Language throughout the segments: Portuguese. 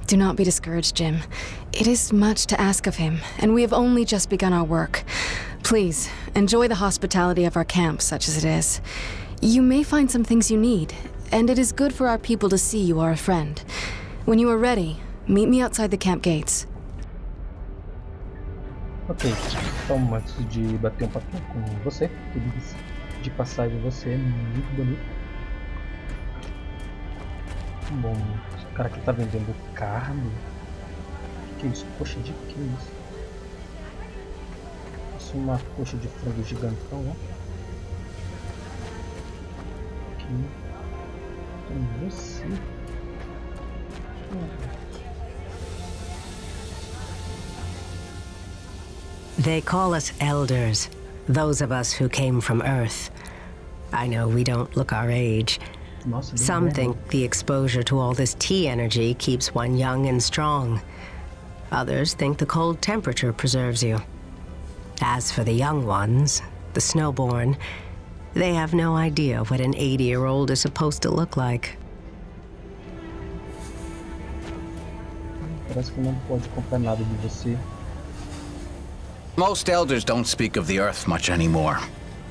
Do not be discouraged, Jim. It is much to ask of him, and we have only just begun our work. Please, enjoy the hospitality of our camp, such as it is. You may find some things you need, and it is good for our people to see you are a friend. When you are ready, meet me outside the camp gates. Ok, então antes de bater um papel com você, de passagem você é muito bonito. Bom, o cara que tá vendendo carne. Que é isso? Coxa de que é isso? Isso é uma coxa de frango gigantão, né? Aqui. Tem você. They call us elders, those of us who came from Earth. I know we don't look our age. Some think the exposure to all this tea energy keeps one young and strong. Others think the cold temperature preserves you. As for the young ones, the snowborn, they have no idea what an 80-year-old is supposed to look like. Parece que não pode comprar nada de você. Most elders don't speak of the Earth much anymore,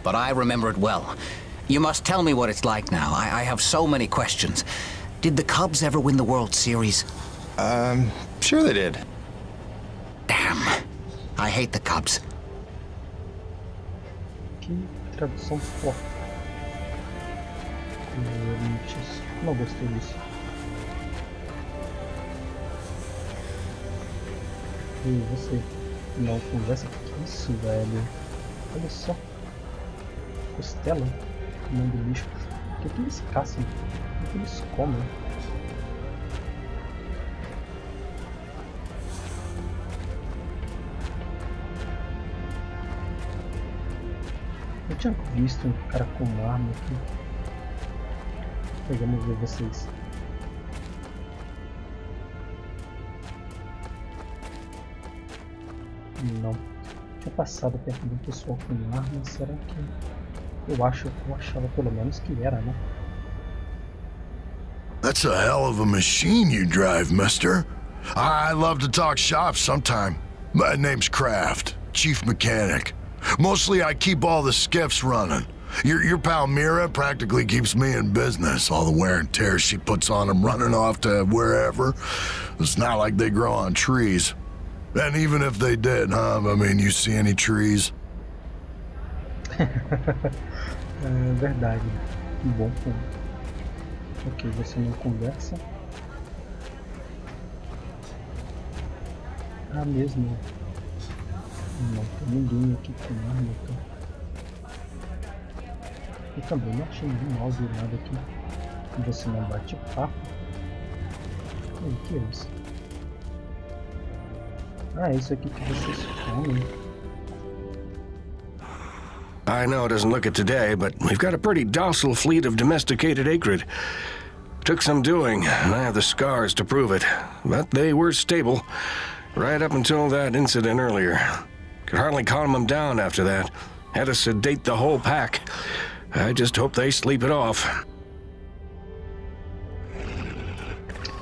but I remember it well. You must tell me what it's like now. I have so many questions. Did the Cubs ever win the World Series? Sure they did. Damn. I hate the Cubs. Que tradução forte. Não gostei disso. E você não conversa com isso, velho. Olha só. Costela. Mão do bicho. O que eles caçam? O que eles comem? Eu tinha visto um cara com uma arma aqui. Vamos ver vocês. Não. Tinha passado perto de um pessoal com arma. Será que... Eu achava pelo menos que era, né? That's a hell of a machine you drive, mister. I love to talk shop sometime. My name's Kraft, chief mechanic. Mostly I keep all the skiffs running. Your pal Mira practically keeps me in business. All the wear and tear she puts on them running off to wherever. It's not like they grow on trees. And even if they did, huh? I mean, you see any trees? É verdade. Que bom ponto. Ok, você não conversa. Ah, mesmo. Não tem ninguém aqui com arma, então. Eu também não achei ninguém mal virado aqui. E você não bate papo. O que é isso? Ah, é isso aqui que vocês comem. I know it doesn't look it today, but we've got a pretty docile fleet of domesticated acrid. Took some doing, and I have the scars to prove it. But they were stable, right up until that incident earlier. Could hardly calm them down after that. Had to sedate the whole pack. I just hope they sleep it off.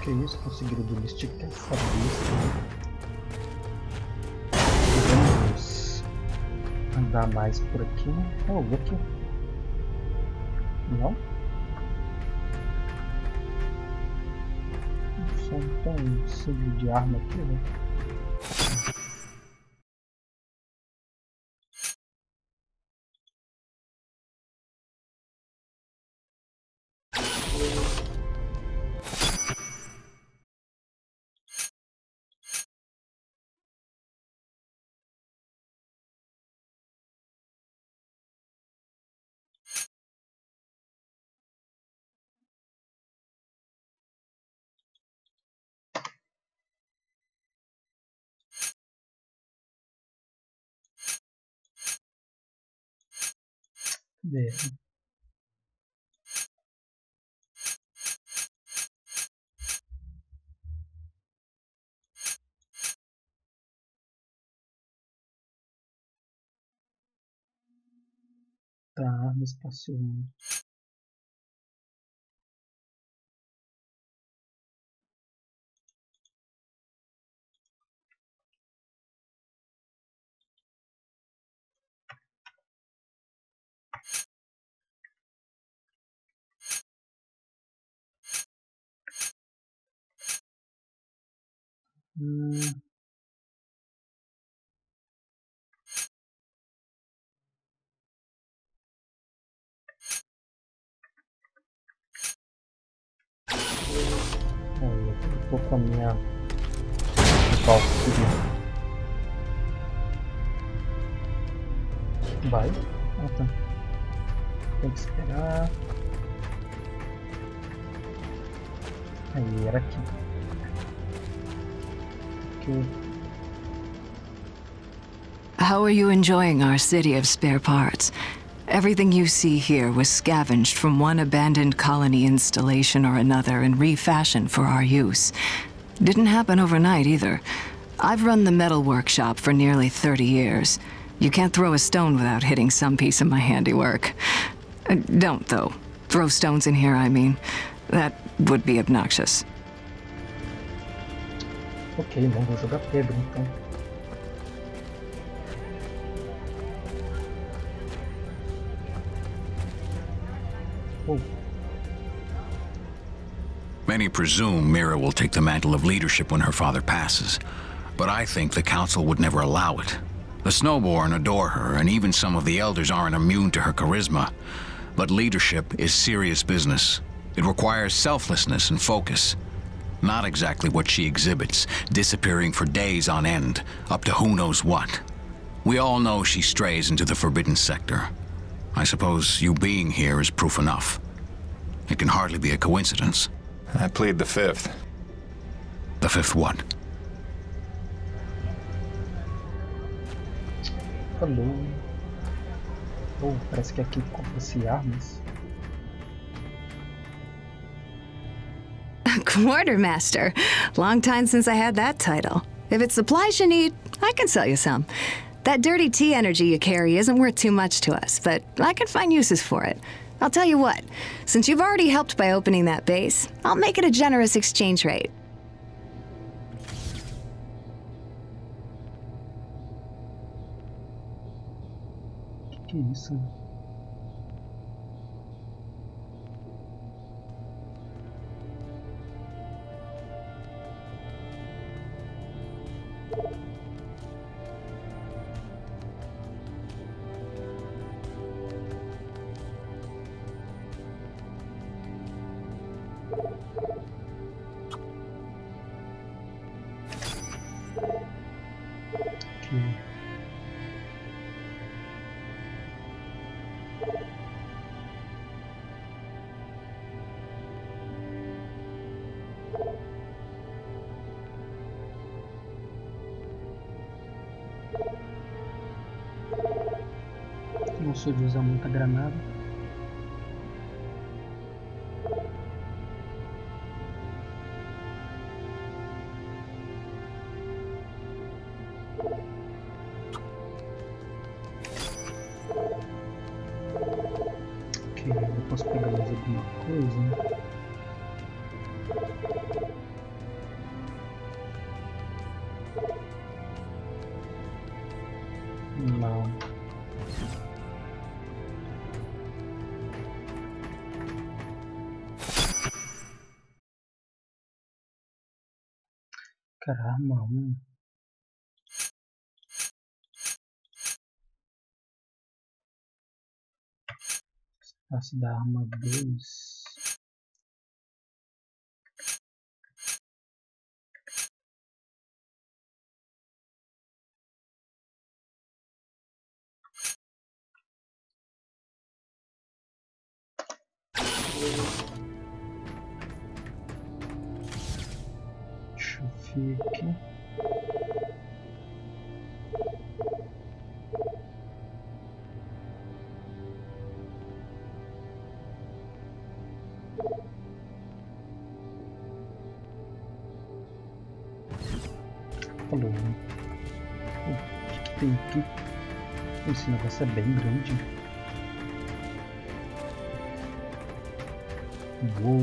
Que isso? Conseguiram domesticar essa besta. Andar mais por aqui, né? Oh, vou aqui. Não? Só um símbolo de arma aqui, né? Cadê? Tá, arma espaço 1. Eu tô com a minha auxílio. Vai. Ah, tá. Tem que esperar. Aí, era aqui. How are you enjoying our city of spare parts? Everything you see here was scavenged from one abandoned colony installation or another and refashioned for our use. Didn't happen overnight either. I've run the metal workshop for nearly 30 years. You can't throw a stone without hitting some piece of my handiwork. Don't, though. Throw stones in here, I mean. That would be obnoxious. Ok, não vou jogar pedra, então. Many presume Mira will take the mantle of leadership when her father passes, but I think the Council would never allow it. The Snowborn adore her, and even some of the Elders aren't immune to her charisma. But leadership is serious business. It requires selflessness and focus. Not exactly what she exhibits, disappearing for days on end, up to who knows what. We all know she strays into the forbidden sector. I suppose you being here is proof enough. It can hardly be a coincidence. I plead the fifth. The fifth what? Falou. Oh, parece que aqui compra-se armas. Quartermaster. Long time since I had that title. If it's supplies you need, I can sell you some. That dirty tea energy you carry isn't worth too much to us, but I can find uses for it. I'll tell you what, since you've already helped by opening that base, I'll make it a generous exchange rate. Que isso? Não sou de usar muita granada. Ok, eu posso pegar mais alguma coisa. Não. Caramba, espaço da arma 2. Deixa eu ver aqui. Falou. O que tem aqui? Esse negócio é bem grande. Uou!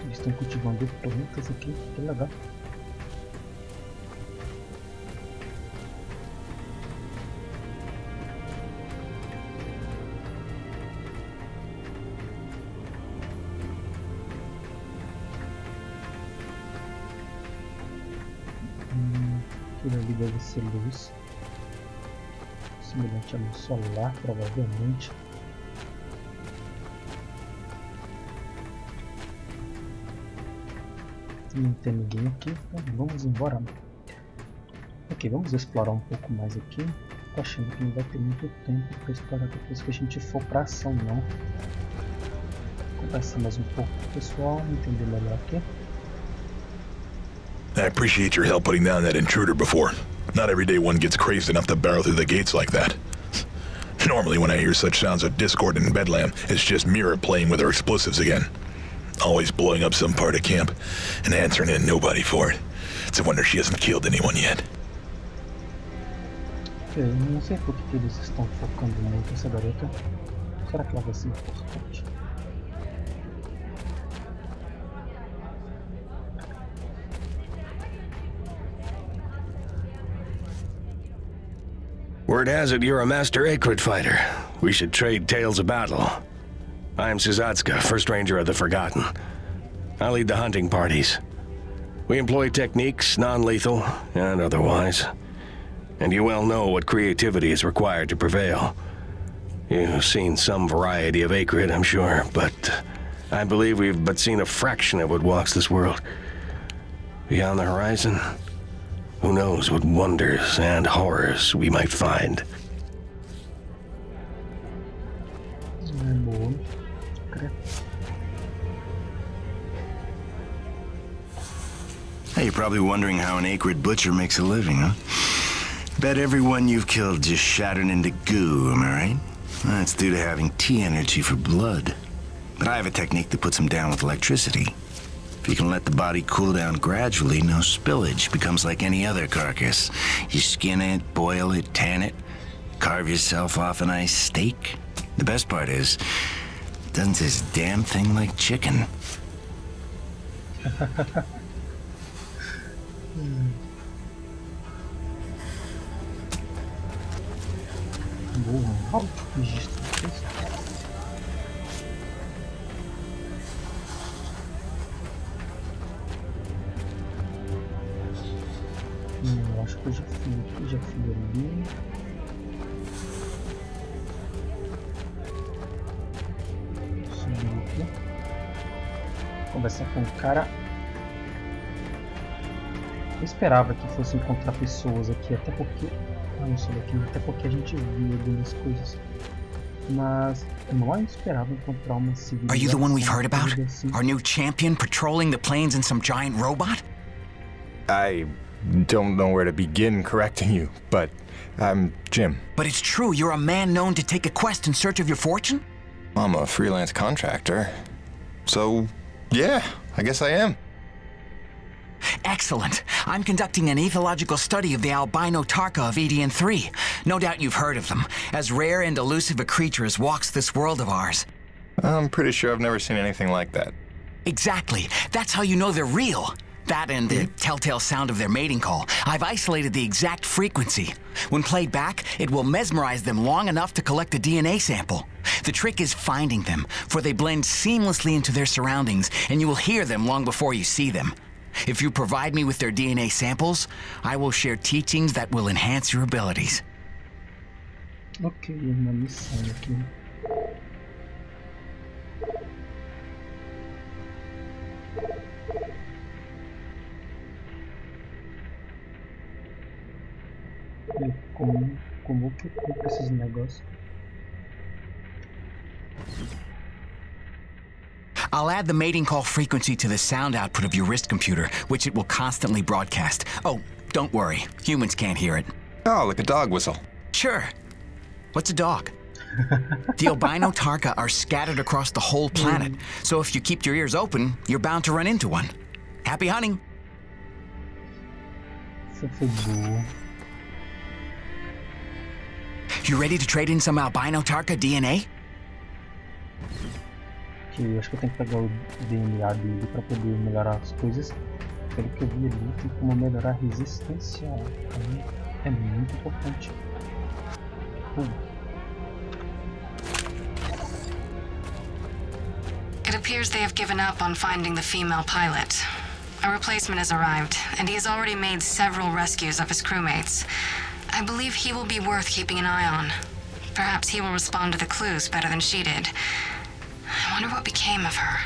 Eles estão cultivando plantas aqui, que legal. Aquilo ali deve ser luz. Semelhante à luz solar, provavelmente. Não tem ninguém aqui, então vamos embora. Ok, vamos explorar um pouco mais aqui. Tô achando que não vai ter muito tempo para explorar depois que a gente for pra ação, não. Conversar mais um pouco com o pessoal, entender melhor aqui. I appreciate your help putting down that intruder before. Not every day one gets crazed enough to barrel through the gates like that. Normally when I hear such sounds of discord in Bedlam, it's just Mira playing with her explosives again. Always blowing up some part of camp and answering in nobody for it. It's a wonder she hasn't killed anyone yet. Eu não sei por que eles estão focando muito nessa garota. Será que ela vai ser importante? Word has it you're a master Acrid fighter. We should trade tales of battle. I'm Suzatska, First Ranger of the Forgotten. I lead the hunting parties. We employ techniques, non-lethal and otherwise. And you well know what creativity is required to prevail. You've seen some variety of Acrid, I'm sure, but I believe we've but seen a fraction of what walks this world. Beyond the horizon, who knows what wonders and horrors we might find. Hey, you're probably wondering how an Acrid butcher makes a living, huh? Bet everyone you've killed just shattered into goo, am I right? That's due to having T energy for blood. But I have a technique that puts them down with electricity. If you can let the body cool down gradually, no spillage. Becomes like any other carcass. You skin it, boil it, tan it, carve yourself off a nice steak. The best part is, it doesn't taste a damn thing like chicken. Boa, registro de texto. Eu acho que eu já fui aqui, já fui ali. Subir aqui. Conversar com o cara. Eu esperava que fosse encontrar pessoas aqui, até porque a gente viu algumas coisas, mas eu não esperava encontrar uma civilização. Are you the one we've heard about? Our new champion patrolling the plains in some giant robot? I don't know where to begin correcting you, but I'm Jim. But it's true, you're a man known to take a quest in search of your fortune? I'm a freelance contractor, so yeah, I guess I am. Excellent. I'm conducting an ethological study of the albino Tarka of EDN III. No doubt you've heard of them. As rare and elusive a creature as walks this world of ours. I'm pretty sure I've never seen anything like that. Exactly. That's how you know they're real. That and the telltale sound of their mating call. I've isolated the exact frequency. When played back, it will mesmerize them long enough to collect a DNA sample. The trick is finding them, for they blend seamlessly into their surroundings, and you will hear them long before you see them. If you provide me with their DNA samples, I will share teachings that will enhance your abilities. Ok, uma missão aqui. E como que eu compro esses negócios? I'll add the mating call frequency to the sound output of your wrist computer, which it will constantly broadcast. Oh, don't worry. Humans can't hear it. Oh, like a dog whistle. Sure. What's a dog? The albino Tarka are scattered across the whole planet, so if you keep your ears open, you're bound to run into one. Happy hunting! You ready to trade in some albino Tarka DNA? Eu acho que eu tenho que pegar o DNA dele para poder melhorar as coisas. Pelo que eu vi ali, tem como melhorar a resistência. Então, é muito importante. It appears they have given up on finding the female pilot. A replacement has arrived, and he has already made several rescues of his crewmates. I believe he will be worth keeping an eye on. Perhaps he will respond to the clues better than she did. I wonder what became of her.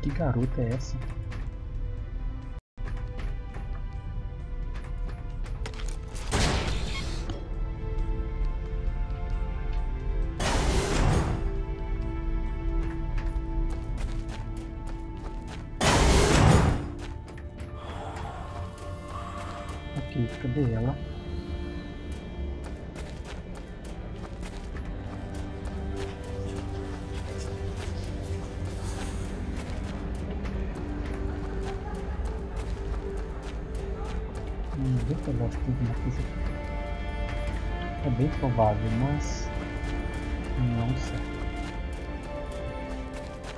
Que garota é essa? Ok, cadê ela? Vou pegar tudo uma coisa aqui. É bem provável, mas não sei.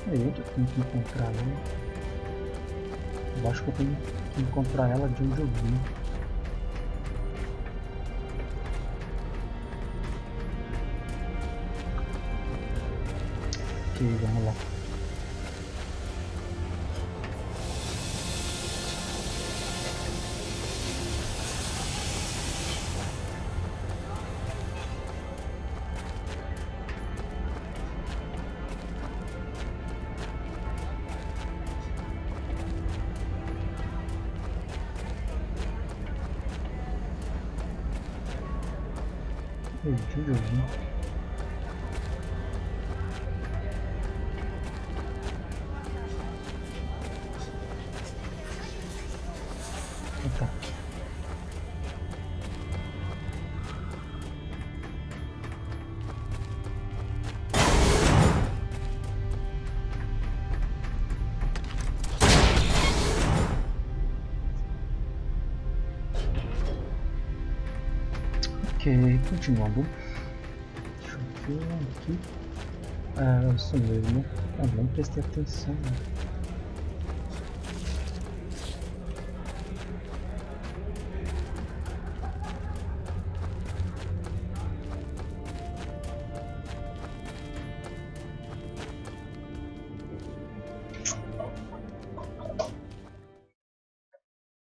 Aí onde eu tenho que encontrar ela? Eu acho que eu tenho que encontrar ela de onde eu vim. Ok, vamos lá. De onde eu vim? Tá. Ok, continuando. Deixa eu ver aqui. Ah, isso mesmo. Ah, não prestei atenção.